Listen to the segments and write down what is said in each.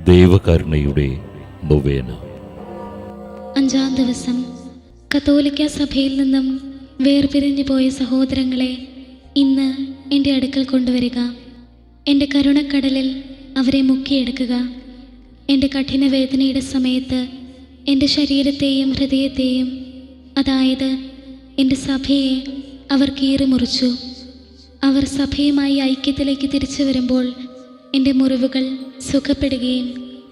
ദൈവകരുണയുടെ നൊവേന. 5-ാം ദിവസം. കത്തോലിക്ക സഭയിൽ നിന്നും വേർപിരിഞ്ഞു പോയ സഹോദരങ്ങളെ ഇന്ന് എൻ്റെ അടുക്കൽ കൊണ്ടുവരിക. എൻ്റെ കരുണക്കടലിൽ അവരെ മുക്കിയെടുക്കുക. എൻ്റെ കഠിനവേദനയുടെ സമയത്ത് എൻ്റെ ശരീരത്തെയും ഹൃദയത്തെയും, അതായത് എൻ്റെ സഭയെ അവർ കീറിമുറിച്ചു. അവർ സഭയുമായി ഐക്യത്തിലേക്ക് തിരിച്ചു വരുമ്പോൾ എൻ്റെ മുറിവുകൾ സുഖപ്പെടുകയും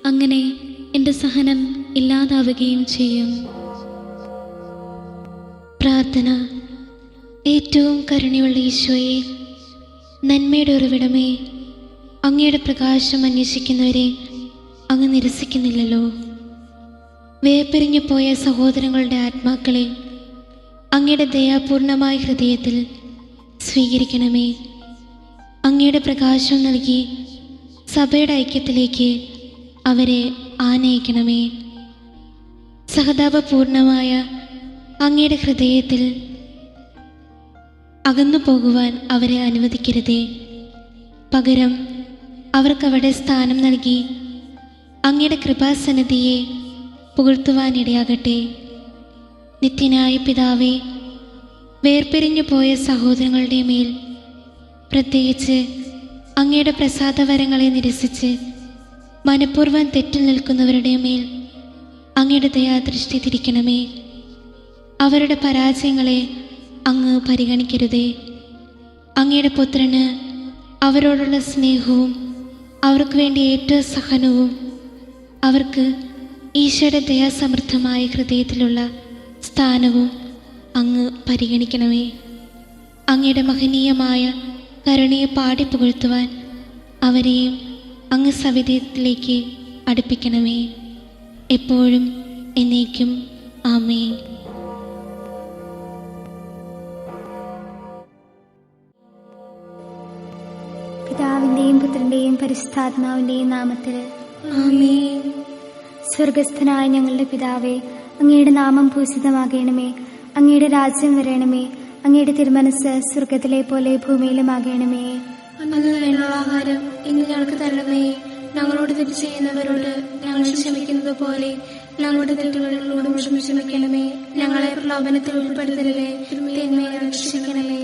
അങ്ങനെ എൻ്റെ സഹനം ഇല്ലാതാവുകയും ചെയ്യും. പ്രാർത്ഥന. ഏറ്റവും കരുണയുള്ള ഈശോയെ, നന്മയുടെ ഉറവിടമേ, അങ്ങയുടെ പ്രകാശം അന്വേഷിക്കുന്നവരെ അങ്ങ് നിരസിക്കുന്നില്ലല്ലോ. വേർപിരിഞ്ഞു പോയ സഹോദരങ്ങളുടെ ആത്മാക്കളെ അങ്ങയുടെ ദയാപൂർണമായ ഹൃദയത്തിൽ സ്വീകരിക്കണമേ. അങ്ങയുടെ പ്രകാശം നൽകി സഭയുടെ ഐക്യത്തിലേക്ക് അവരെ ആനയിക്കണമേ. സഹതാപപൂർണമായ അങ്ങയുടെ ഹൃദയത്തിൽ അകന്നു പോകുവാൻ അവരെ അനുവദിക്കരുതേ. പകരം അവർക്കവിടെ സ്ഥാനം നൽകി അങ്ങയുടെ കൃപാസന്നിധിയെ പുകഴ്ത്തുവാനിടയാകട്ടെ. നിത്യനായ പിതാവേ, വേർപിരിഞ്ഞു പോയ സഹോദരങ്ങളുടെ മേൽ, പ്രത്യേകിച്ച് അങ്ങയുടെ പ്രസാദവരങ്ങളെ നിരസിച്ച് മനഃപൂർവ്വം തെറ്റിൽ നിൽക്കുന്നവരുടെ മേൽ അങ്ങയുടെ ദയാദൃഷ്ടി തിരിക്കണമേ. അവരുടെ പരാജയങ്ങളെ അങ്ങ് പരിഗണിക്കരുതേ. അങ്ങയുടെ പുത്രന് അവരോടുള്ള സ്നേഹവും അവർക്ക് വേണ്ടി ഏറ്റവും സഹനവും അവർക്ക് ഈശോയുടെ ദയാസമൃദ്ധമായ ഹൃദയത്തിലുള്ള സ്ഥാനവും അങ്ങ് പരിഗണിക്കണമേ. അങ്ങയുടെ മഹനീയമായ കരുണയെ പാടി പുകഴ്ത്തുവാൻ അവരെയും അങ്ങ് സവിധത്തിലേക്ക് അടുപ്പിക്കണമേ. എപ്പോഴും എന്നേക്കും ആമേൻ. പിതാവിന്റെയും പുത്രന്റെയും പരിശുദ്ധാത്മാവിന്റെയും നാമത്തിൽ ആമേൻ. സ്വർഗസ്ഥനായ ഞങ്ങളുടെ പിതാവേ, അങ്ങയുടെ നാമം പൂജിതമാകണമേ. അങ്ങയുടെ രാജ്യം വരണമേ. അങ്ങയുടെ തിരുമനസ് സ്വർഗത്തിലെ പോലെ ഭൂമിയിലുമാകണമേ. അന്നു വേണ്ട ആഹാരം ഇന്ന് ഞങ്ങൾക്ക് തരണമേ. ഞങ്ങളോട് തെറ്റ് ചെയ്യുന്നവരോട് ഞങ്ങൾ ക്ഷമിക്കുന്നത് പോലെ ഞങ്ങളുടെ തെറ്റുകളോടും ക്ഷമിക്കണമേ. ഞങ്ങളെ പ്രലോഭനത്തിൽ ഉൾപ്പെടുത്തരുതേ, തിന്മയെ രക്ഷിക്കണമേ.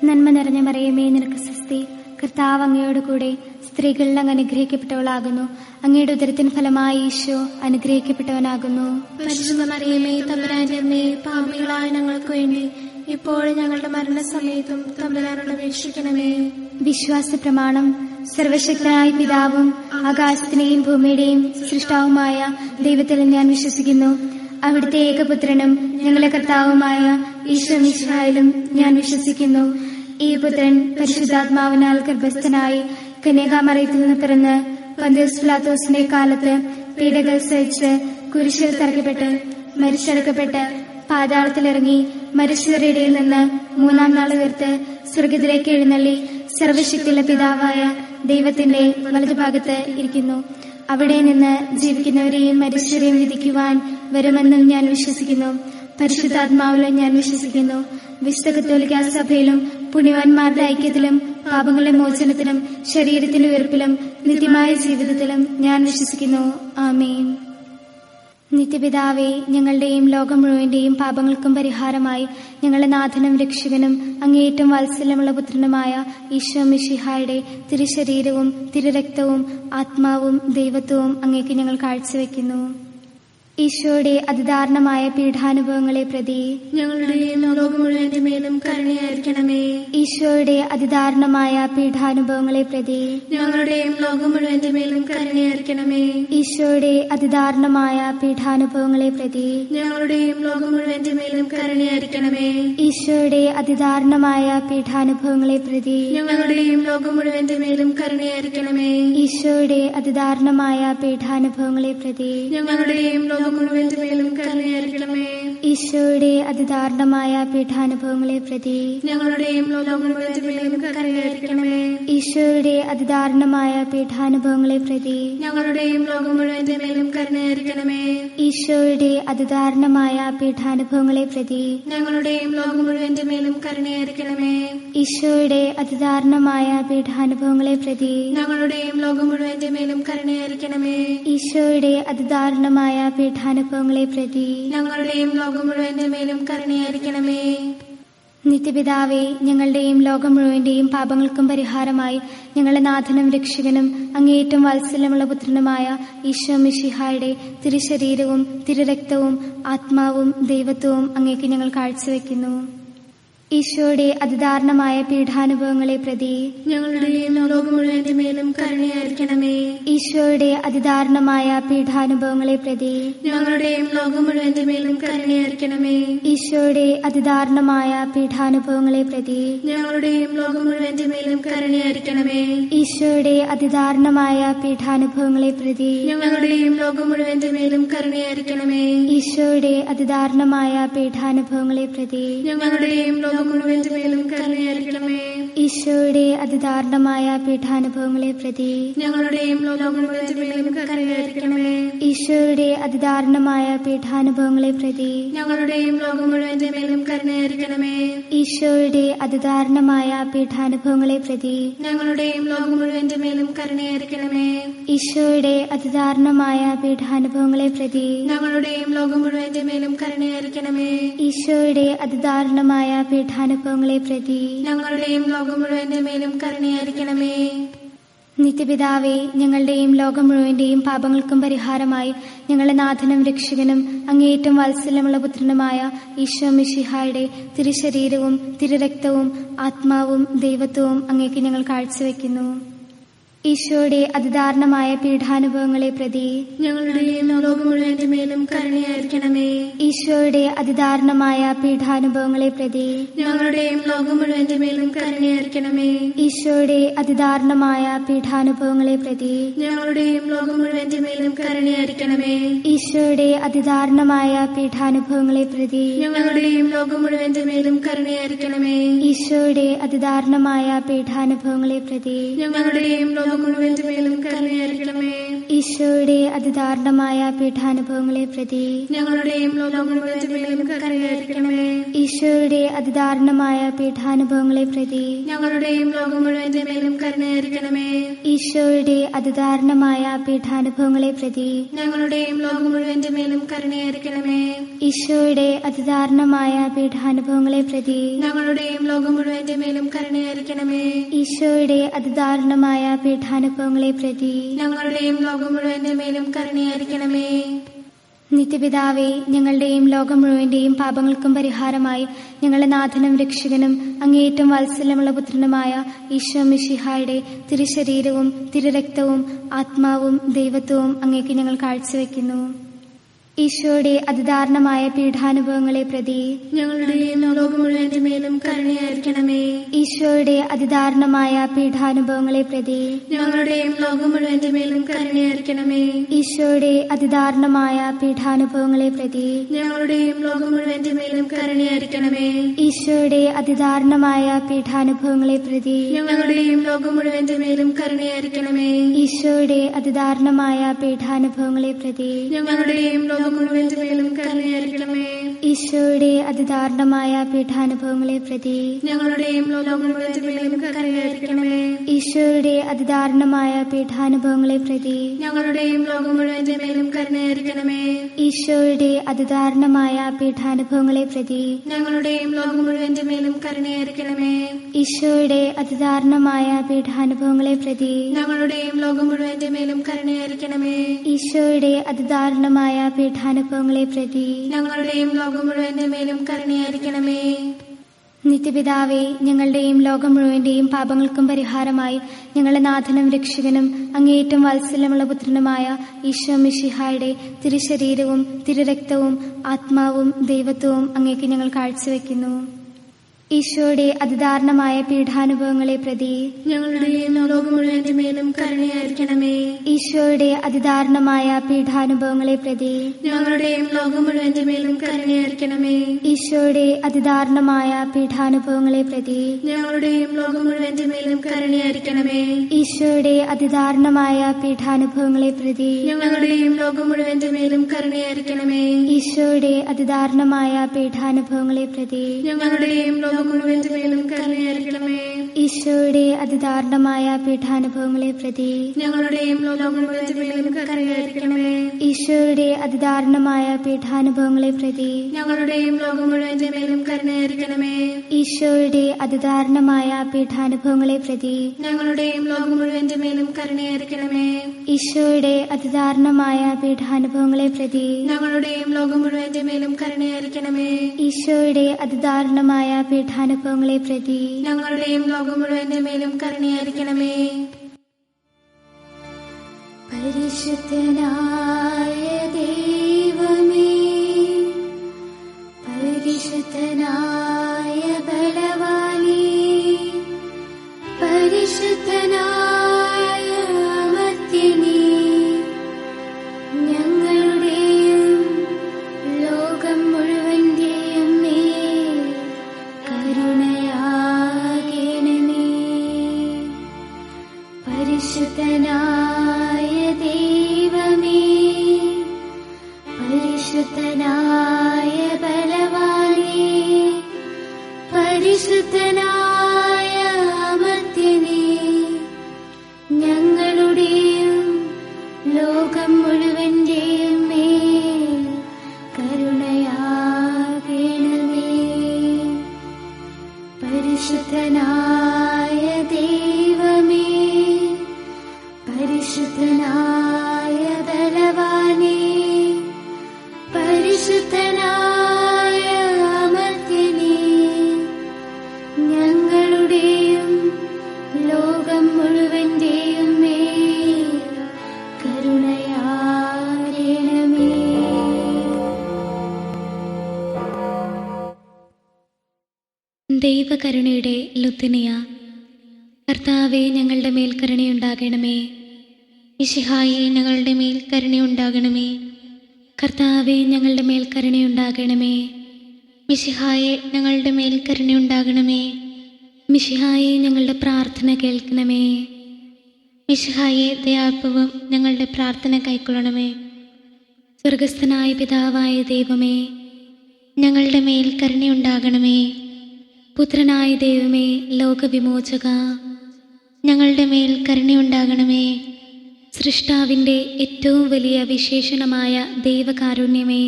നന്മ നിറഞ്ഞ മറിയമേ, നിനക്ക് സ്വസ്തി. കർത്താവ് അങ്ങയോട് കൂടെ സ്ത്രീകളിൽ അങ്ങ് അനുഗ്രഹിക്കപ്പെട്ടവളാകുന്നു. അങ്ങയുടെ ഉദരത്തിൻ ഫലമായി ഈശോ അനുഗ്രഹിക്കപ്പെട്ടവനാകുന്നു. പരിശുദ്ധ മറിയമേ, തമ്പുരാന്റെ അമ്മേ, പാപികളായ ഞങ്ങൾക്ക് വേണ്ടി ഇപ്പോഴും ഞങ്ങളുടെ മരണസമയത്തും തമ്പുരാനോട് അപേക്ഷിക്കണമേ. വിശ്വാസ പ്രമാണം. സർവശക്തനായ പിതാവും ആകാശത്തിന്റെയും ഭൂമിയുടെയും സൃഷ്ടാവുമായ ദൈവത്തിൽ ഞാൻ വിശ്വസിക്കുന്നു. അവിടുത്തെ ഏകപുത്രനും ഞങ്ങളുടെ കർത്താവുമായ ഈശോ മിശിഹായിലും ഞാൻ വിശ്വസിക്കുന്നു. ഈ പുത്രൻ പരിശുദ്ധാത്മാവിനാൽ ഗർഭസ്ഥനായി കന്യകാമറിയത്തിൽ നിന്ന് പിറന്ന് പന്തിയോസ് പിലാത്തോസിന്റെ കാലത്ത് പീഡകൾ സഹിച്ച് കുരിശിൽ തറയ്ക്കപ്പെട്ട് മരിച്ചടക്കപ്പെട്ട് പാതാളത്തിലിറങ്ങി മരിച്ചവരുടെ ഇടയിൽ നിന്ന് 3-ാം നാൾ ഉയർത്ത് സ്വർഗത്തിലേക്ക് എഴുന്നള്ളി സർവശക്തിയുള്ള പിതാവായ ദൈവത്തിന്റെ വലതുഭാഗത്ത് ഇരിക്കുന്നു. അവിടെ നിന്ന് ജീവിക്കുന്നവരെയും മരിച്ചവരെയും വിധിക്കുവാൻ വരുമെന്നും ഞാൻ വിശ്വസിക്കുന്നു. പരിശുദ്ധാത്മാവിലും ഞാൻ വിശ്വസിക്കുന്നു. വിശുദ്ധ കത്തോലിക്കാ സഭയിലും പുണ്യവാന്മാരുടെ ഐക്യത്തിലും പാപങ്ങളുടെ മോചനത്തിലും ശരീരത്തിന്റെ ഉയർപ്പിലും നിത്യമായ ജീവിതത്തിലും ഞാൻ വിശ്വസിക്കുന്നു. ആമേൻ. നിത്യപിതാവേ, ഞങ്ങളുടെയും ലോകം മുഴുവന്റെയും പാപങ്ങൾക്കും പരിഹാരമായി ഞങ്ങളുടെ നാഥനും രക്ഷകനും അങ്ങേയറ്റം വാത്സല്യമുള്ള പുത്രനുമായ ഈശോ മിശിഹായുടെ തിരുശരീരവും തിരുരക്തവും ആത്മാവും ദൈവത്വവും അങ്ങേക്ക് ഞങ്ങൾ കാഴ്ചവെക്കുന്നു. ഈശോയുടെ അതിദാരുണമായ പീഠാനുഭവങ്ങളെ പ്രതി ഞങ്ങളുടെയും ലോകം മുഴുവന്റെ മേലും കരുണയായിരിക്കണമേ. ഈശോയുടെ അതിദാരുണമായ പീഠാനുഭവങ്ങളെ പ്രതി ഞങ്ങളുടെയും ലോകം മുഴുവന്റെ മേലും കരുണയായിരിക്കണമേ. ഈശോയുടെ അതിദാരുണമായ പീഠാനുഭവങ്ങളെ പ്രതി ഞങ്ങളുടെയും ലോകം മുഴുവന്റെ മേലും കരുണയായിരിക്കണമേ. ഈശോയുടെ അതിദാരുണമായ പീഠാനുഭവങ്ങളെ പ്രതി ഞങ്ങളുടെയും ലോകം മുഴുവന്റെ മേലും കരുണയായിരിക്കണമേ. ഈശോയുടെ അതിദാരുണമായ പീഠാനുഭവങ്ങളെ പ്രതി ഞങ്ങളുടെയും ലോകം മുഴുവന്റെ മേലും കരുണയായിരിക്കണമേ. ഈശോയുടെ അതിദാരുണമായ പീഠാനുഭവങ്ങളെ പ്രതി ഞങ്ങളുടെയും ലോകം മുഴുവന്റെ മേലും കരുണയായിരിക്കണമേ. ഈശോയുടെ അതിദാരുണമായ പീഠാനുഭവങ്ങളെ പ്രതി ഞങ്ങളുടെയും ലോകം മുഴുവന്റെ മേലും കരുണയായിരിക്കണമേ. ഈശോയുടെ അതിദാരുണമായ പീഠാനുഭവങ്ങളെ പ്രതി ഞങ്ങളുടെയും ലോകം മുഴുവന്റെ മേലും കരുണയായിരിക്കണമേ. ഈശോയുടെ അതിദാരുണമായ പീഠാനുഭവങ്ങളെ പ്രതി ഞങ്ങളുടെയും ലോകം മുഴുവന്റെ മേലും കരുണയായിരിക്കണമേ. ഈശോയുടെ അതിദാരുണമായ പീഠാനുഭവങ്ങളെ പ്രതി ഞങ്ങളുടെയും ലോകം മുഴുവന്റെ മേലും കരുണയായിരിക്കണമേ. നിത്യപിതാവേ, ഞങ്ങളുടെയും ലോകം മുഴുവന്റെയും പാപങ്ങൾക്കും പരിഹാരമായി ഞങ്ങളുടെ നാഥനും രക്ഷകനും അങ്ങേയറ്റം വാത്സല്യമുള്ള പുത്രനുമായ ഈശോ മിശിഹായുടെ തിരുശരീരവും തിരുരക്തവും ആത്മാവും ദൈവത്വവും അങ്ങേക്ക് ഞങ്ങൾ കാഴ്ചവെക്കുന്നു. ഈശോയുടെ അതിദാരുണമായ പീഠാനുഭവങ്ങളെ പ്രതി ഞങ്ങളുടെയും ലോകം മുഴുവന്റെ മേലും കരുണയായിരിക്കണമേ. ഈശോയുടെ അതിദാരുണമായ പീഠാനുഭവങ്ങളെ പ്രതി ഞങ്ങളുടെയും ലോകം മുഴുവന്റെ മേലും കരുണയായിരിക്കണമേ. ഈശോയുടെ അതിദാരുണമായ പീഠാനുഭവങ്ങളെ പ്രതി ഞങ്ങളുടെയും ലോകം മുഴുവന്റെ മേലും കരുണയായിരിക്കണമേ. ഈശോയുടെ അതിദാരുണമായ പീഠാനുഭവങ്ങളെ പ്രതി ഞങ്ങളുടെയും ലോകം മുഴുവന്റെ മേലും കരുണയായിരിക്കണമേ. ഈശോയുടെ അതിദാരുണമായ പീഠാനുഭവങ്ങളെ പ്രതി ഞങ്ങളുടെയും ലോകം മുഴുവന്റെ മേലും കരുണയായിരിക്കണമേ. ഈശോയുടെ അതിദാരുണമായ പീഠാനുഭവങ്ങളെ പ്രതി ഞങ്ങളുടെയും ലോകം മുഴുവന്റെ മേലും കരുണയായിരിക്കണമേ. ഈശോയുടെ അതിദാരുണമായ പീഠാനുഭവങ്ങളെ പ്രതി ഞങ്ങളുടെയും ലോകം മുഴുവന്റെ മേലും കരുണയായിരിക്കണമേ. ഈശോയുടെ അതിദാരുണമായ പീഠാനുഭവങ്ങളെ പ്രതി ഞങ്ങളുടെയും ലോകം മുഴുവന്റെ മേലും കരുണയായിരിക്കണമേ. ഈശോയുടെ അതിദാരുണമായ പീഠാനുഭവങ്ങളെ പ്രതി ഞങ്ങളുടെയും ലോകം മുഴുവന്റെ മേലും കരുണയായിരിക്കണമേ. ഈശോയുടെ അതിദാരുണമായ പീഠാനുഭവങ്ങളെ പ്രതി ഞങ്ങളുടെയും ലോകം മുഴുവന്റെ മേലും കരുണയായിരിക്കണമേ. നിത്യപിതാവേ, ഞങ്ങളുടെയും ലോകം മുഴുവന്റെയും പാപങ്ങൾക്കും പരിഹാരമായി ഞങ്ങളുടെ നാഥനും രക്ഷകനും അങ്ങേയറ്റം വാത്സല്യമുള്ള പുത്രനുമായ ഈശോ മിശിഹായുടെ തിരുശരീരവും തിരുരക്തവും ആത്മാവും ദൈവത്വവും അങ്ങേക്ക് ഞങ്ങൾ കാഴ്ചവെക്കുന്നു. ഈശോയുടെ അതിദാരുണമായ പീഠാനുഭവങ്ങളെ പ്രതി ഞങ്ങളുടെയും ലോകം മുഴുവന്റെ മേലും കരുണയായിരിക്കണമേ. ഈശോയുടെ അതിദാരുണമായ പീഠാനുഭവങ്ങളെ പ്രതി ഞങ്ങളുടെയും ലോകം മുഴുവന്റെ മേലും കരുണയായിരിക്കണമേ. ഈശോയുടെ അതിദാരുണമായ പീഠാനുഭവങ്ങളെ പ്രതി ഞങ്ങളുടെയും ലോകം മുഴുവന്റെ മേലും കരുണയായിരിക്കണമേ. ഈശോയുടെ അതിദാരുണമായ പീഠാനുഭവങ്ങളെ പ്രതി ഞങ്ങളുടെയും ലോകം മുഴുവന്റെ മേലും കരുണയായിരിക്കണമേ. ഈശോയുടെ അതിദാരുണമായ പീഠാനുഭവങ്ങളെ പ്രതി ഞങ്ങളുടെയും ലോകം മുഴുവന്റെ മേലും കരുണയായിരിക്കണമേ. ഈശോയുടെ അതിദാരുണമായ പീഠാനുഭവങ്ങളെ പ്രതി ഞങ്ങളുടെയും ലോകം മുഴുവന്റെ മേലും കരുണയായിരിക്കണമേ. ഈശോയുടെ അതിദാരുണമായ പീഠാനുഭവങ്ങളെ പ്രതി ഞങ്ങളുടെയും ലോകം മുഴുവന്റെ മേലും കരുണയായിരിക്കണമേ. ഈശോയുടെ അതിദാരുണമായ പീഠാനുഭവങ്ങളെ പ്രതി ഞങ്ങളുടെയും ലോകം മുഴുവന്റെ മേലും കരുണയായിരിക്കണമേ. ഈശോയുടെ അതിദാരുണമായ പീഠാനുഭവങ്ങളെ പ്രതി ഞങ്ങളുടെയും ലോകം മുഴുവന്റെ മേലും കരുണയായിരിക്കണമേ. ഈശോയുടെ അതിദാരുണമായ പീഠാനുഭവങ്ങളെ പ്രതി ഞങ്ങളുടെയും ലോകം മുഴുവന്റെ മേലും കരുണയായിരിക്കണമേ. നിത്യപിതാവേ, ഞങ്ങളുടെയും ലോകം മുഴുവന്റെയും പാപങ്ങൾക്കും പരിഹാരമായി ഞങ്ങളുടെ നാഥനും രക്ഷകനും അങ്ങേയറ്റം വാത്സല്യമുള്ള പുത്രനുമായ ഈശോ മിശിഹായുടെ തിരുശരീരവും തിരുരക്തവും ആത്മാവും ദൈവത്വവും അങ്ങേക്ക് ഞങ്ങൾ കാഴ്ചവെക്കുന്നു. ഈശോയുടെ അതിദാരുണമായ പീഠാനുഭവങ്ങളെ പ്രതി ഞങ്ങളുടെയും ലോകം മുഴുവന്റെ മേലും കരുണയായിരിക്കണമേ. ഈശോയുടെ അതിദാരുണമായ പീഠാനുഭവങ്ങളെ പ്രതി ഞങ്ങളുടെയും ലോകം മുഴുവന്റെ മേലും കരുണയായിരിക്കണമേ. ഈശോയുടെ അതിദാരുണമായ പീഠാനുഭവങ്ങളെ പ്രതി ഞങ്ങളുടെയും ലോകം മുഴുവന്റെ മേലും കരുണയായിരിക്കണമേ. ഈശോയുടെ അതിദാരുണമായ പീഠാനുഭവങ്ങളെ പ്രതി ഞങ്ങളുടെയും ലോകം മുഴുവന്റെ മേലും കരുണയായിരിക്കണമേ. ഈശോയുടെ അതിദാരുണമായ പീഠാനുഭവങ്ങളെ പ്രതി ഞങ്ങളുടെയും ലോകം മുഴുവന്റെ മേലും കരുണയായിരിക്കണമേ. ഈശോയുടെ അതിദാരുണമായ പീഠാനുഭവങ്ങളെ പ്രതി ഞങ്ങളുടെയും ലോകം മുഴുവന്റെ മേലും കരുണയായിരിക്കണമേ. ഈശോയുടെ അതിദാരുണമായ പീഠാനുഭവങ്ങളെ പ്രതി ഞങ്ങളുടെയും ലോകം മുഴുവന്റെ മേലും കരുണയായിരിക്കണമേ. ഈശോയുടെ അതിദാരുണമായ പീഠാനുഭവങ്ങളെ പ്രതി ഞങ്ങളുടെയും ലോകം മുഴുവന്റെ മേലും കരുണയായിരിക്കണമേ. ഈശോയുടെ അതിദാരുണമായ പീഠാനുഭവങ്ങളെ പ്രതി ഞങ്ങളുടെയും ലോകം മുഴുവന്റെ മേലും കരുണയായിരിക്കണമേ. ഈശോയുടെ അതിദാരുണമായ പീഠാനുഭവങ്ങളെ പ്രതി ഞങ്ങളുടെയും ലോകം മുഴുവന്റെ മേലും കരുണയായിരിക്കണമേ. നിത്യപിതാവേ, ഞങ്ങളുടെയും ലോകം മുഴുവന്റെയും പാപങ്ങൾക്കും പരിഹാരമായി ഞങ്ങളുടെ നാഥനും രക്ഷകനും അങ്ങേയറ്റം വാത്സല്യമുള്ള പുത്രനുമായ ഈശോ മിശിഹായുടെ തിരുശരീരവും തിരുരക്തവും ആത്മാവും ദൈവത്വവും അങ്ങേക്ക് ഞങ്ങൾ കാഴ്ചവെക്കുന്നു. ഈശോയുടെ അതിദാരുണമായ പീഡാനുഭവങ്ങളെ പ്രതി ഞങ്ങളുടെയും ലോകം മുഴുവന്റെ മേലും കരുണയായിരിക്കണമേ. ഈശോയുടെ അതിദാരുണമായ പീഡാനുഭവങ്ങളെ പ്രതി ഞങ്ങളുടെയും ലോകം മുഴുവന്റെ മേലും കരുണയായിരിക്കണമേ. ഈശോയുടെ അതിദാരുണമായ പീഡാനുഭവങ്ങളെ പ്രതി ഞങ്ങളുടെയും ലോകം മുഴുവന്റെ മേലും കരുണയായിരിക്കണമേ. ഈശോയുടെ അതിദാരുണമായ പീഡാനുഭവങ്ങളെ പ്രതി ഞങ്ങളുടെയും ലോകം മുഴുവന്റെ മേലും കരുണയായിരിക്കണമേ. ഈശോയുടെ അതിദാരുണമായ പീഡാനുഭവങ്ങളെ പ്രതി ഞങ്ങളുടെയും ലോകം മുഴുവന്റെ മേലും കരുണയായിരിക്കണമേ. ഈശോയുടെ അതിദാരുണമായ പീഡാനുഭവങ്ങളെ പ്രതി ഞങ്ങളുടെയും ലോകം മുഴുവന്റെ മേലും കരുണയായിരിക്കണമേ. ഈശോയുടെ അതിദാരുണമായ പീഡാനുഭവങ്ങളെ പ്രതി ഞങ്ങളുടെയും ലോകം മുഴുവന്റെ മേലും കരുണയായിരിക്കണമേ. ഈശോയുടെ അതിദാരുണമായ പീഡാനുഭവങ്ങളെ പ്രതി ഞങ്ങളുടെയും ലോകം മുഴുവന്റെ മേലും കരുണയായിരിക്കണമേ. ഈശോയുടെ അതിദാരുണമായ പീഡാനുഭവങ്ങളെ പ്രതി ഞങ്ങളുടെയും ലോകം മുഴുവന്റെ മേലും കരുണയായിരിക്കണമേ. ഈശോയുടെ അതിദാരുണമായ പീഡാനുഭവങ്ങളെ പ്രതി ഞങ്ങളുടെയും ലോകം മുഴുവന്റെ മേലും കരുണയായിരിക്കണമേ. പരിശുദ്ധനായ ദൈവമേ, പരിശുദ്ധനായ ബലവാനേ, പരിശുദ്ധനായ അമർത്യനേ, ഞങ്ങളുടെയും ലോകം മുഴുവന്റെയും മേൽ കരുണയാകണമേ. പരിശുദ്ധനായ ദൈവമേ, പരിശുദ്ധനായ ബലവാനേ, പരിശുദ്ധനായ അമർത്യനേ, ഞങ്ങളുടെയും ലോകം മുഴുവന്റെയും മേൽ കരുണയാകണമേ. പരിശുദ്ധനായ ദൈവമേ, പരിശുദ്ധനായ ബലവാനേ, പരിശുദ്ധനായ അമർത്യനേ, ഞങ്ങളുടെയും ലോകം മുഴുവന്റെയും മേൽ കരുണയാകണമേ. ദൈവകരുണയുടെ ലുത്തിനിയ. കർത്താവെ, ഞങ്ങളുടെ മേൽ കരുണയുണ്ടാകണമേ. മിശിഹായെ, ഞങ്ങളുടെ മേൽ കരുണയുണ്ടാകണമേ. കർത്താവെ, ഞങ്ങളുടെ മേൽ കരുണയുണ്ടാകണമേ. മിശിഹായെ, ഞങ്ങളുടെ മേൽ കരുണയുണ്ടാകണമേ. മിശിഹായെ, ഞങ്ങളുടെ പ്രാർത്ഥന കേൾക്കണമേ. മിശിഹായെ, ദയാപൂർവം ഞങ്ങളുടെ പ്രാർത്ഥന കൈക്കൊള്ളണമേ. സ്വർഗസ്ഥനായ പിതാവായ ദൈവമേ, ഞങ്ങളുടെ മേൽ കരുണയുണ്ടാകണമേ. പുത്രനായ ദൈവമേ, ലോകവിമോചക, ഞങ്ങളുടെ മേൽ കരുണയുണ്ടാകണമേ. സൃഷ്ടാവിൻ്റെ ഏറ്റവും വലിയ വിശേഷണമായ ദൈവകാരുണ്യമേ,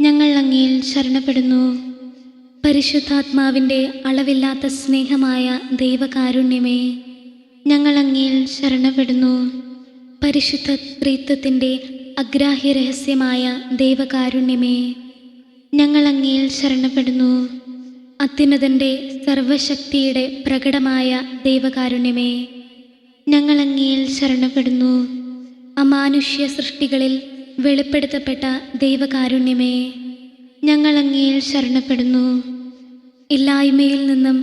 ഞങ്ങൾ അങ്ങയിൽ ശരണപ്പെടുന്നു. പരിശുദ്ധാത്മാവിൻ്റെ അളവില്ലാത്ത സ്നേഹമായ ദൈവകാരുണ്യമേ, ഞങ്ങൾ അങ്ങയിൽ ശരണപ്പെടുന്നു. പരിശുദ്ധ ത്രിത്വത്തിൻ്റെ അഗ്രാഹ്യ രഹസ്യമായ ദൈവകാരുണ്യമേ, ഞങ്ങൾ അങ്ങയിൽ ശരണപ്പെടുന്നു. അത്യുന്നതൻ്റെ സർവശക്തിയുടെ പ്രകടമായ ദൈവകാരുണ്യമേ, ഞങ്ങൾ അങ്ങയിൽ ശരണപ്പെടുന്നു. അമാനുഷ്യ സൃഷ്ടികളിൽ വെളിപ്പെടുത്തപ്പെട്ട ദൈവകാരുണ്യമേ, ഞങ്ങൾ അങ്ങയിൽ ശരണപ്പെടുന്നു. ഇല്ലായ്മയിൽ നിന്നും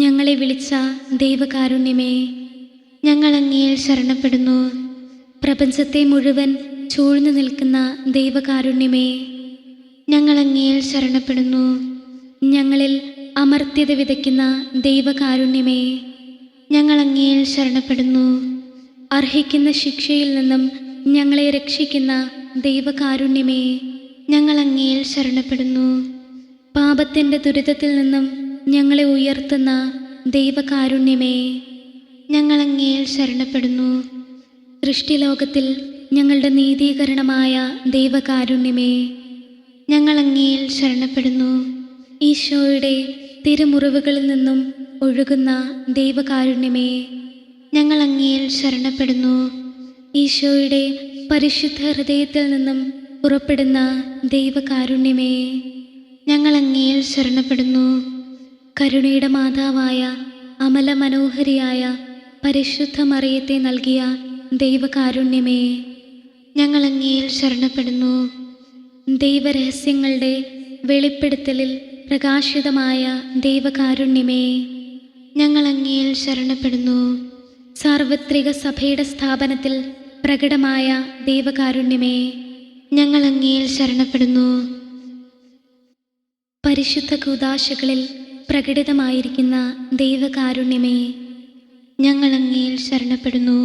ഞങ്ങളെ വിളിച്ച ദൈവകാരുണ്യമേ, ഞങ്ങൾ അങ്ങയിൽ ശരണപ്പെടുന്നു. പ്രപഞ്ചത്തെ മുഴുവൻ ചൂഴ്ന്നു നിൽക്കുന്ന ദൈവകാരുണ്യമേ, ഞങ്ങൾ അങ്ങയിൽ ശരണപ്പെടുന്നു. ഞങ്ങളിൽ അമർത്യത വിതയ്ക്കുന്ന ദൈവകാരുണ്യമേ, ഞങ്ങൾ അങ്ങയിൽ ശരണപ്പെടുന്നു. അർഹിക്കുന്ന ശിക്ഷയിൽ നിന്നും ഞങ്ങളെ രക്ഷിക്കുന്ന ദൈവകാരുണ്യമേ, ഞങ്ങൾ അങ്ങയിൽ ശരണപ്പെടുന്നു. പാപത്തിൻ്റെ ദുരിതത്തിൽ നിന്നും ഞങ്ങളെ ഉയർത്തുന്ന ദൈവകാരുണ്യമേ, ഞങ്ങൾ അങ്ങയിൽ ശരണപ്പെടുന്നു. സൃഷ്ടിലോകത്തിൽ ഞങ്ങളുടെ നീതീകരണമായ ദൈവകാരുണ്യമേ, ഞങ്ങൾ അങ്ങയിൽ ശരണപ്പെടുന്നു. ഈശോയുടെ തിരുമുറിവുകളിൽ നിന്നും ഒഴുകുന്ന ദൈവകാരുണ്യമേ, ഞങ്ങൾ അങ്ങയിൽ ശരണപ്പെടുന്നു. ഈശോയുടെ പരിശുദ്ധ ഹൃദയത്തിൽ നിന്നും പുറപ്പെടുന്ന ദൈവകാരുണ്യമേ, ഞങ്ങൾ അങ്ങയിൽ ശരണപ്പെടുന്നു. കരുണയുടെ മാതാവായ അമല മനോഹരിയായ പരിശുദ്ധ മറിയത്തെ നൽകിയ ദൈവകാരുണ്യമേ, ഞങ്ങൾ അങ്ങയിൽ ശരണപ്പെടുന്നു. ദൈവരഹസ്യങ്ങളുടെ വെളിപ്പെടുത്തലിൽ പ്രകാശിതമായ ദൈവകാരുണ്യമേ, ഞങ്ങൾ അങ്ങയിൽ ശരണപ്പെടുന്നു. സാർവത്രിക സഭയുടെ സ്ഥാപനത്തിൽ പ്രകടമായ ദൈവകാരുണ്യമേ, ഞങ്ങൾ അങ്ങയിൽ ശരണപ്പെടുന്നു. പരിശുദ്ധ കൂദാശകളിൽ പ്രകടിതമായിരിക്കുന്ന ദൈവകാരുണ്യമേ, ഞങ്ങൾ അങ്ങയിൽ ശരണപ്പെടുന്നു.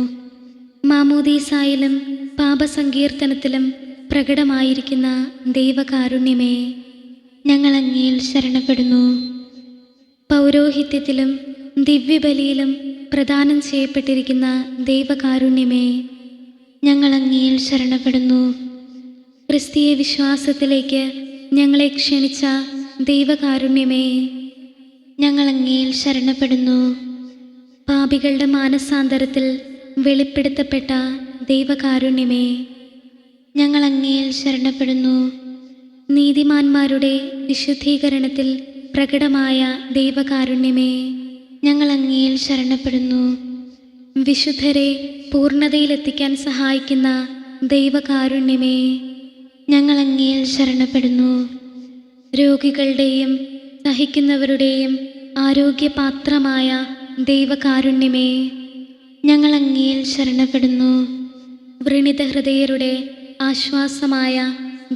മാമോദീസായിലും പാപസങ്കീർത്തനത്തിലും പ്രകടമായിരിക്കുന്ന ദൈവകാരുണ്യമേ, ഞങ്ങൾ അങ്ങയിൽ ശരണപ്പെടുന്നു. പൗരോഹിത്യത്തിലും ദിവ്യബലിയിലും പ്രദാനം ചെയ്യപ്പെട്ടിരിക്കുന്ന ദൈവകാരുണ്യമേ, ഞങ്ങൾ അങ്ങയിൽ ശരണപ്പെടുന്നു. ക്രിസ്തീയ വിശ്വാസത്തിലേക്ക് ഞങ്ങളെ ക്ഷണിച്ച ദൈവകാരുണ്യമേ, ഞങ്ങൾ അങ്ങയിൽ ശരണപ്പെടുന്നു. പാപികളുടെ മാനസാന്തരത്തിൽ വെളിപ്പെടുത്തപ്പെട്ട ദൈവകാരുണ്യമേ, ഞങ്ങൾ അങ്ങയിൽ ശരണപ്പെടുന്നു. നീതിമാന്മാരുടെ വിശുദ്ധീകരണത്തിൽ പ്രകടമായ ദൈവകാരുണ്യമേ, ഞങ്ങൾ അങ്ങയിൽ ശരണപ്പെടുന്നു. വിശുദ്ധരെ പൂർണ്ണതയിലെത്തിക്കാൻ സഹായിക്കുന്ന ദൈവകാരുണ്യമേ, ഞങ്ങൾ അങ്ങയിൽ ശരണപ്പെടുന്നു. രോഗികളുടെയും സഹിക്കുന്നവരുടെയും ആരോഗ്യപാത്രമായ ദൈവകാരുണ്യമേ, ഞങ്ങൾ അങ്ങയിൽ ശരണപ്പെടുന്നു. വ്രണിത ഹൃദയരുടെ ആശ്വാസമായ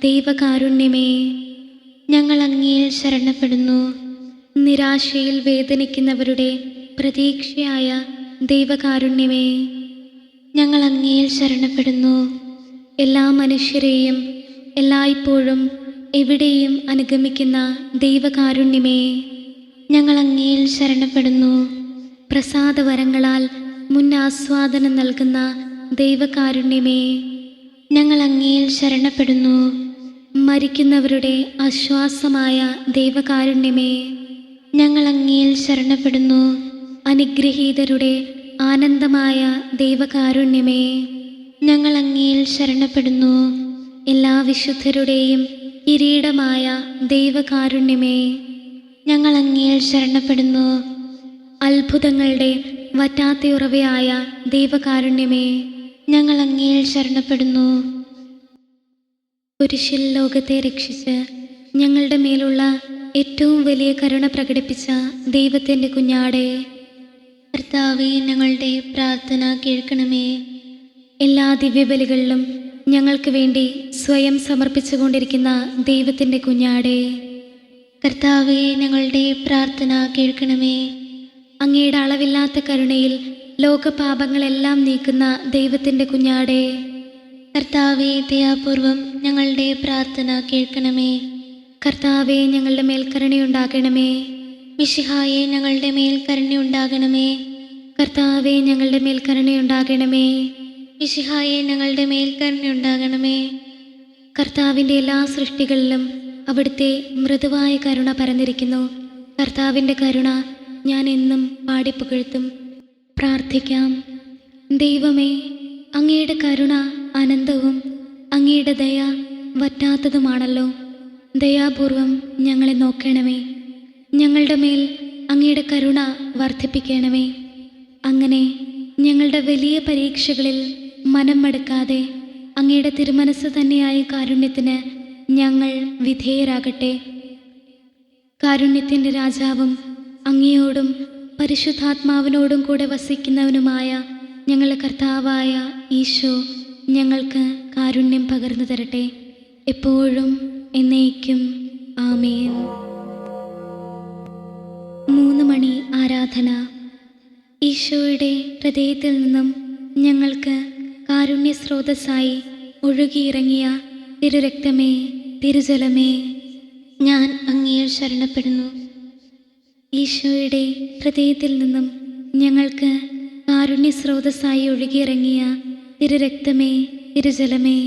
ദൈവകാരുണ്യമേ, ഞങ്ങൾ അങ്ങയിൽ ശരണപ്പെടുന്നു. നിരാശയിൽ വേദനിക്കുന്നവരുടെ പ്രതീക്ഷയായ ദൈവകാരുണ്യമേ, ഞങ്ങൾ അങ്ങയിൽ ശരണപ്പെടുന്നു. എല്ലാ മനുഷ്യരെയും എല്ലായ്പ്പോഴും എവിടെയും അനുഗമിക്കുന്ന ദൈവകാരുണ്യമേ, ഞങ്ങൾ അങ്ങയിൽ ശരണപ്പെടുന്നു. പ്രസാദവരങ്ങളാൽ മുന്നാസ്വാദനം നൽകുന്ന ദൈവകാരുണ്യമേ, ഞങ്ങൾ അങ്ങയിൽ ശരണപ്പെടുന്നു. മരിക്കുന്നവരുടെ ആശ്വാസമായ ദൈവകാരുണ്യമേ, ഞങ്ങൾ അങ്ങയിൽ ശരണപ്പെടുന്നു. അനുഗ്രഹീതരുടെ ആനന്ദമായ ദൈവകാരുണ്യമേ, ഞങ്ങൾ അങ്ങയിൽ ശരണപ്പെടുന്നു. എല്ലാ വിശുദ്ധരുടെയും കിരീടമായ ദൈവകാരുണ്യമേ, ഞങ്ങൾ അങ്ങയിൽ ശരണപ്പെടുന്നു. അത്ഭുതങ്ങളുടെ വറ്റാത്തയുറവയായ ദൈവകാരുണ്യമേ, ഞങ്ങൾ അങ്ങയിൽ ശരണപ്പെടുന്നു. കുരിശിൽ ലോകത്തെ രക്ഷിച്ച് ഞങ്ങളുടെ മേലുള്ള ഏറ്റവും വലിയ കരുണ പ്രകടിപ്പിച്ച ദൈവത്തിൻ്റെ കുഞ്ഞാടേ, കർത്താവേ, ഞങ്ങളുടെ പ്രാർത്ഥന കേൾക്കണമേ. എല്ലാ ദിവ്യബലികളിലും ഞങ്ങൾക്ക് വേണ്ടി സ്വയം സമർപ്പിച്ചുകൊണ്ടിരിക്കുന്ന ദൈവത്തിൻ്റെ കുഞ്ഞാടേ, കർത്താവേ, ഞങ്ങളുടെ പ്രാർത്ഥന കേൾക്കണമേ. അങ്ങയുടെ അളവില്ലാത്ത കരുണയിൽ ലോകപാപങ്ങളെല്ലാം നീക്കുന്ന ദൈവത്തിൻ്റെ കുഞ്ഞാടേ, കർത്താവേ, ദയാപൂർവം ഞങ്ങളുടെ പ്രാർത്ഥന കേൾക്കണമേ. കർത്താവേ, ഞങ്ങളുടെ മേൽ കരുണയുണ്ടാകണമേ. മിശിഹായെ, ഞങ്ങളുടെ മേൽ കരുണയുണ്ടാകണമേ. കർത്താവേ, ഞങ്ങളുടെ മേൽ കരുണയുണ്ടാകണമേ. മിശിഹായെ, ഞങ്ങളുടെ മേൽ കരുണയുണ്ടാകണമേ. കർത്താവിൻ്റെ എല്ലാ സൃഷ്ടികളിലും അവിടുത്തെ മൃദുവായ കരുണ പരന്നിരിക്കുന്നു. കർത്താവിൻ്റെ കരുണ ഞാൻ എന്നും പാടിപ്പുകഴ്ത്തും. പ്രാർത്ഥിക്കാം. ദൈവമേ, അങ്ങയുടെ കരുണ അനന്തവും അങ്ങയുടെ ദയ വറ്റാത്തതുമാണല്ലോ. ദയാപൂർവം ഞങ്ങളെ നോക്കണമേ. ഞങ്ങളുടെ മേൽ അങ്ങയുടെ കരുണ വർദ്ധിപ്പിക്കണമേ. അങ്ങനെ ഞങ്ങളുടെ വലിയ പരീക്ഷകളിൽ മനം മടുക്കാതെ അങ്ങയുടെ തിരുമനസ് തന്നെയായ കാരുണ്യത്തിന് ഞങ്ങൾ വിധേയരാകട്ടെ. കാരുണ്യത്തിൻ്റെ രാജാവും അങ്ങയോടും പരിശുദ്ധാത്മാവിനോടും കൂടെ വസിക്കുന്നവനുമായ ഞങ്ങളുടെ കർത്താവായ ഈശോ ഞങ്ങൾക്ക് കാരുണ്യം പകർന്നു തരട്ടെ, എപ്പോഴും എന്നേക്കും. ആമേൻ. 3 മണി ആരാധന. ഈശോയുടെ ഹൃദയത്തിൽ നിന്നും ഞങ്ങൾക്ക് കാരുണ്യ സ്രോതസ്സായി ഒഴുകിയിറങ്ങിയ തിരുരക്തമേ, തിരുജലമേ, ഞാൻ അങ്ങയിൽ ശരണപ്പെടുന്നു. ഈശോയുടെ ഹൃദയത്തിൽ നിന്നും ഞങ്ങൾക്ക് കാരുണ്യ സ്രോതസ്സായി ഒഴുകിയിറങ്ങിയ തിരുരക്തമേ, തിരുജലമേ,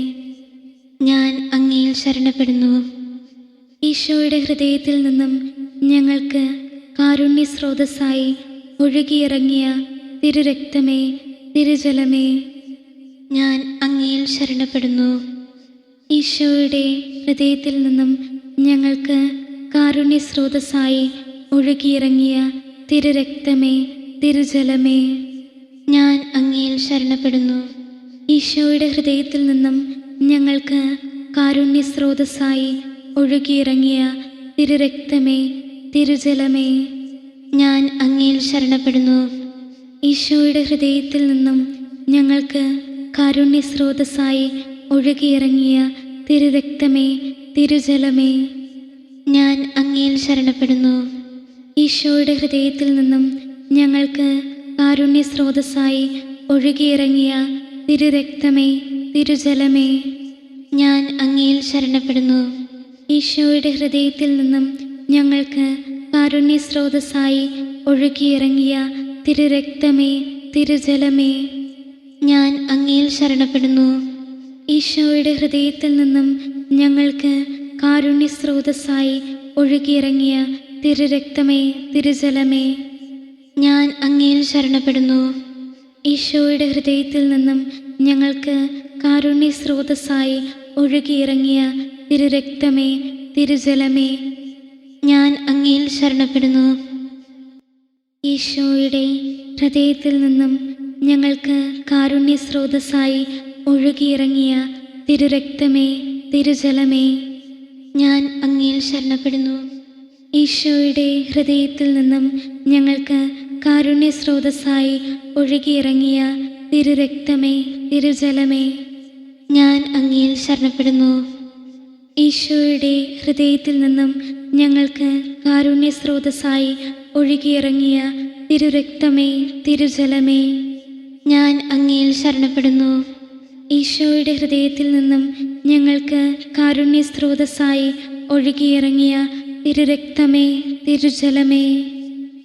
ഞാൻ അങ്ങയിൽ ശരണപ്പെടുന്നു. ഈശോയുടെ ഹൃദയത്തിൽ നിന്നും ഞങ്ങൾക്ക് കാരുണ്യ സ്രോതസ്സായി ഒഴുകിയിറങ്ങിയ തിരുരക്തമേ, തിരുജലമേ, ഞാൻ അങ്ങയിൽ ശരണപ്പെടുന്നു. ഈശോയുടെ ഹൃദയത്തിൽ നിന്നും ഞങ്ങൾക്ക് കാരുണ്യ സ്രോതസ്സായി ഒഴുകിയിറങ്ങിയ തിരുരക്തമേ, തിരുജലമേ, ഞാൻ അങ്ങയിൽ ശരണപ്പെടുന്നു. ഈശോയുടെ ഹൃദയത്തിൽ നിന്നും ഞങ്ങൾക്ക് കാരുണ്യ സ്രോതസ്സായി ഒഴുകിയിറങ്ങിയ തിരുരക്തമേ, തിരുജലമേ, ഞാൻ അങ്ങയിൽ ശരണപ്പെടുന്നു. ഈശോയുടെ ഹൃദയത്തിൽ നിന്നും ഞങ്ങൾക്ക് കാരുണ്യസ്രോതസ്സായി ഒഴുകിയിറങ്ങിയ തിരുരക്തമേ, തിരുജലമേ, ഞാൻ അങ്ങയിൽ ശരണപ്പെടുന്നു. ഈശോയുടെ ഹൃദയത്തിൽ നിന്നും ഞങ്ങൾക്ക് കാരുണ്യസ്രോതസ്സായി ഒഴുകിയിറങ്ങിയ തിരുരക്തമേ, തിരുജലമേ, ഞാൻ അങ്ങയിൽ ശരണപ്പെടുന്നു. ഈശോയുടെ ഹൃദയത്തിൽ നിന്നും ഞങ്ങൾക്ക് കാരുണ്യസ്രോതസ്സായി ഒഴുകിയിറങ്ങിയ തിരുരക്തമേ, തിരുജലമേ, ഞാൻ അങ്ങയിൽ ശരണപ്പെടുന്നു. ഈശോയുടെ ഹൃദയത്തിൽ നിന്നും ഞങ്ങൾക്ക് കാരുണ്യസ്രോതസ്സായി ഒഴുകിയിറങ്ങിയ തിരുരക്തമേ, തിരുജലമേ, ഞാൻ അങ്ങയിൽ ശരണപ്പെടുന്നു. ഈശോയുടെ ഹൃദയത്തിൽ നിന്നും ഞങ്ങൾക്ക് കാരുണ്യസ്രോതസ്സായി ഒഴുകിയിറങ്ങിയ തിരുരക്തമേ, തിരുജലമേ, ഞാൻ അങ്ങയിൽ ശരണപ്പെടുന്നു. ഈശോയുടെ ഹൃദയത്തിൽ നിന്നും ഞങ്ങൾക്ക് കാരുണ്യസ്രോതസ്സായി ഒഴുകിയിറങ്ങിയ തിരുരക്തമേ, തിരുജലമേ, ഞാൻ അങ്ങയിൽ ശരണപ്പെടുന്നു. ഈശോയുടെ ഹൃദയത്തിൽ നിന്നും ഞങ്ങൾക്ക് കാരുണ്യസ്രോതസ്സായി ഒഴുകിയിറങ്ങിയ തിരുരക്തമേ, തിരുജലമേ, ഞാൻ അങ്ങയിൽ ശരണപ്പെടുന്നു. ഈശോയുടെ ഹൃദയത്തിൽ നിന്നും ഞങ്ങൾക്ക് കാരുണ്യസ്രോതസ്സായി ഒഴുകിയിറങ്ങിയ തിരുരക്തമേ, തിരുജലമേ, ഞാൻ അങ്ങയിൽ ശരണപ്പെടുന്നു. ഈശോയുടെ ഹൃദയത്തിൽ നിന്നും ഞങ്ങൾക്ക് കാരുണ്യസ്രോതസ്സായി ഒഴുകിയിറങ്ങിയ തിരുരക്തമേ, തിരുജലമേ,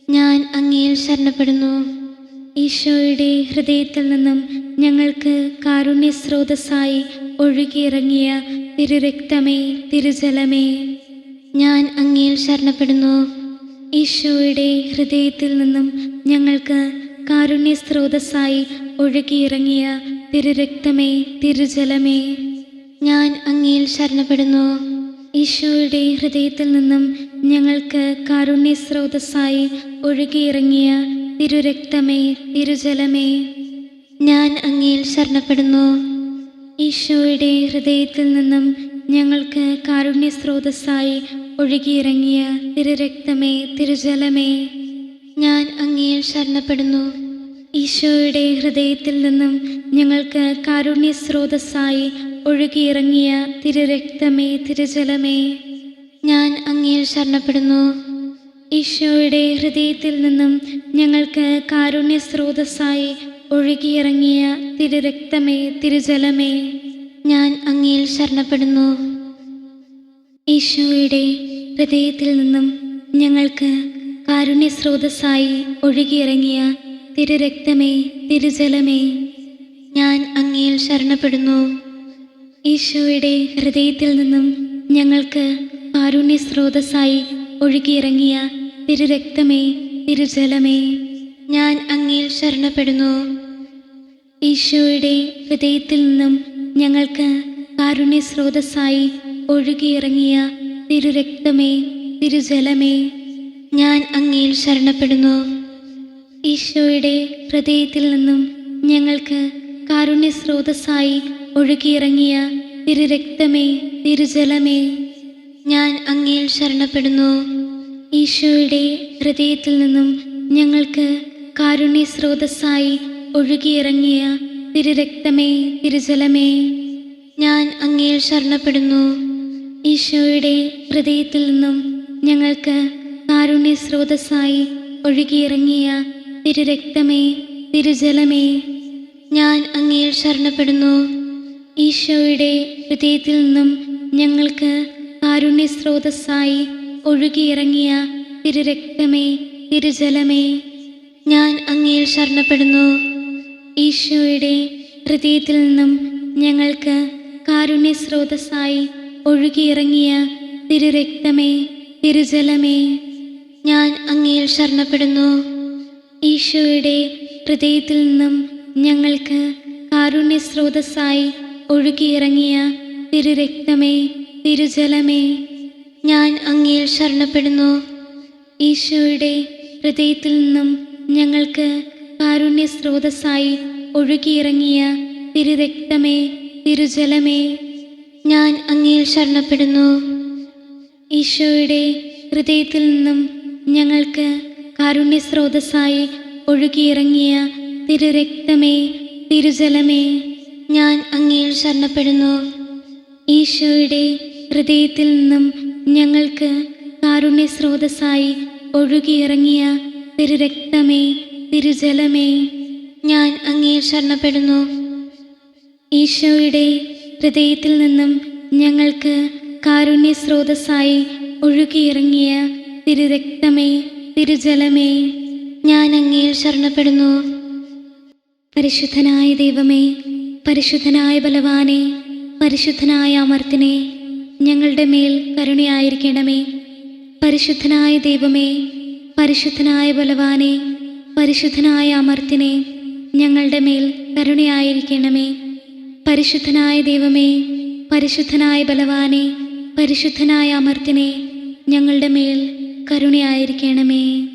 ഞാൻ അങ്ങയിൽ ശരണപ്പെടുന്നു. ഈശോയുടെ ഹൃദയത്തിൽ നിന്നും ഞങ്ങൾക്ക് കാരുണ്യസ്രോതസ്സായി ഒഴുകിയിറങ്ങിയ തിരുരക്തമേ, തിരുജലമേ, ഞാൻ അങ്ങയിൽ ശരണപ്പെടുന്നു. ഈശോയുടെ ഹൃദയത്തിൽ നിന്നും ഞങ്ങൾക്ക് കാരുണ്യസ്രോതസ്സായി ഒഴുകിയിറങ്ങിയ തിരുരക്തമേ, തിരുജലമേ, ഞാൻ അങ്ങയിൽ ശരണപ്പെടുന്നു. ഈശോയുടെ ഹൃദയത്തിൽ നിന്നും ഞങ്ങൾക്ക് കാരുണ്യസ്രോതസ്സായി ഒഴുകിയിറങ്ങിയ തിരുരക്തമേ, തിരുജലമേ, ഞാൻ അങ്ങയിൽ ശരണപ്പെടുന്നു. ഈശോയുടെ ഹൃദയത്തിൽ നിന്നും ഞങ്ങൾക്ക് കാരുണ്യസ്രോതസ്സായി ഒഴുകിയിറങ്ങിയ തിരുരക്തമേ, തിരുജലമേ, ഞാൻ അങ്ങയിൽ ശരണപ്പെടുന്നു. ഈശോയുടെ ഹൃദയത്തിൽ നിന്നും ഞങ്ങൾക്ക് കാരുണ്യസ്രോതസ്സായി ഒഴുകിയിറങ്ങിയ തിരുരക്തമേ, തിരുജലമേ, ഞാൻ അങ്ങയിൽ ശരണപ്പെടുന്നു. ഈശോയുടെ ഹൃദയത്തിൽ നിന്നും ഞങ്ങൾക്ക് കാരുണ്യസ്രോതസ്സായി ഒഴുകിയിറങ്ങിയ തിരുരക്തമേ, തിരുജലമേ, ഞാൻ അങ്ങയിൽ ശരണപ്പെടുന്നു. ഈശോയുടെ ഹൃദയത്തിൽ നിന്നും ഞങ്ങൾക്ക് കാരുണ്യസ്രോതസ്സായി ഒഴുകിയിറങ്ങിയ തിരുരക്തമേ, തിരുജലമേ, ഞാൻ അങ്ങയിൽ ശരണപ്പെടുന്നു. ഈശോയുടെ ഹൃദയത്തിൽ നിന്നും ഞങ്ങൾക്ക് കാരുണ്യസ്രോതസ്സായി ഒഴുകിയിറങ്ങിയ തിരുരക്തമേ, തിരുജലമേ, ഞാൻ അങ്ങയിൽ ശരണപ്പെടുന്നു. ഈശോയുടെ ഹൃദയത്തിൽ നിന്നും ഞങ്ങൾക്ക് കാരുണ്യസ്രോതസ്സായി ഒഴുകിയിറങ്ങിയ തിരുരക്തമേ, തിരുജലമേ, ഞാൻ അങ്ങയിൽ ശരണപ്പെടുന്നു. ഈശോയുടെ ഹൃദയത്തിൽ നിന്നും ഞങ്ങൾക്ക് കാരുണ്യസ്രോതസ്സായി ഒഴുകിയിറങ്ങിയ തിരുരക്തമേ, തിരുജലമേ, ഞാൻ അങ്ങയിൽ ശരണപ്പെടുന്നു. ഈശോയുടെ ഹൃദയത്തിൽ നിന്നും ഞങ്ങൾക്ക് കാരുണ്യസ്രോതസ്സായി ഒഴുകിയിറങ്ങിയ തിരുരക്തമേ, തിരുജലമേ, ഞാൻ അങ്ങയിൽ ശരണപ്പെടുന്നു. ഈശോയുടെ ഹൃദയത്തിൽ നിന്നും ഞങ്ങൾക്ക് കാരുണ്യസ്രോതസ്സായി ഒഴുകിയിറങ്ങിയ തിരുരക്തമേ, തിരുജലമേ, ഞാൻ അങ്ങയിൽ ശരണപ്പെടുന്നു. ഈശോയുടെ ഹൃദയത്തിൽ നിന്നും ഞങ്ങൾക്ക് കാരുണ്യസ്രോതസ്സായി ഒഴുകിയിറങ്ങിയ തിരുരക്തമേ, തിരുജലമേ, ഞാൻ അങ്ങയിൽ ശരണപ്പെടുന്നു. ഈശോയുടെ ഹൃദയത്തിൽ നിന്നും ഞങ്ങൾക്ക് കാരുണ്യസ്രോതസ്സായി ഒഴുകിയിറങ്ങിയ തിരുരക്തമേ, തിരുജലമേ, ഞാൻ അങ്ങയിൽ ശരണപ്പെടുന്നു. ഈശോയുടെ ഹൃദയത്തിൽ നിന്നും ഞങ്ങൾക്ക് കാരുണ്യസ്രോതസ്സായി ഒഴുകിയിറങ്ങിയ തിരുരക്തമേ, തിരുജലമേ, ഞാൻ അങ്ങയിൽ ശരണപ്പെടുന്നു. ഈശോയുടെ ഹൃദയത്തിൽ നിന്നും ഞങ്ങൾക്ക് കാരുണ്യസ്രോതസ്സായി ഒഴുകിയിറങ്ങിയ തിരുരക്തമേ, തിരുജലമേ, ഞാൻ അങ്ങയിൽ ശരണപ്പെടുന്നു. ഈശോയുടെ ഹൃദയത്തിൽ നിന്നും ഞങ്ങൾക്ക് കാരുണ്യസ്രോതസ്സായി ഒഴുകിയിറങ്ങിയ തിരുരക്തമേ, തിരുജലമേ, ഞാൻ അങ്ങയിൽ ശരണപ്പെടുന്നു. ഈശോയുടെ ഹൃദയത്തിൽ നിന്നും ഞങ്ങൾക്ക് കാരുണ്യസ്രോതസ്സായി ഒഴുകിയിറങ്ങിയ തിരുരക്തമേ, തിരുജലമേ, ഞാൻ അങ്ങയിൽ ശരണപ്പെടുന്നു. ഈശോയുടെ ഹൃദയത്തിൽ നിന്നും ഞങ്ങൾക്ക് കാരുണ്യസ്രോതസ്സായി ഒഴുകിയിറങ്ങിയ തിരുരക്തമേ, തിരുജലമേ, ഞാൻ അങ്ങയിൽ ശരണപ്പെടുന്നു. പരിശുദ്ധനായ ദൈവമേ, പരിശുദ്ധനായ ബലവാനെ, പരിശുദ്ധനായ അമർത്തിനെ, ഞങ്ങളുടെ മേൽ കരുണയായിരിക്കണമേ. പരിശുദ്ധനായ ദൈവമേ, പരിശുദ്ധനായ ബലവാനെ, പരിശുദ്ധനായ അമർത്തിനെ, ഞങ്ങളുടെ മേൽ കരുണയായിരിക്കണമേ. പരിശുദ്ധനായ ദൈവമേ, പരിശുദ്ധനായ ബലവാനെ, പരിശുദ്ധനായ അമർത്തിനെ, ഞങ്ങളുടെ മേൽ കരുണയായിരിക്കണമേ.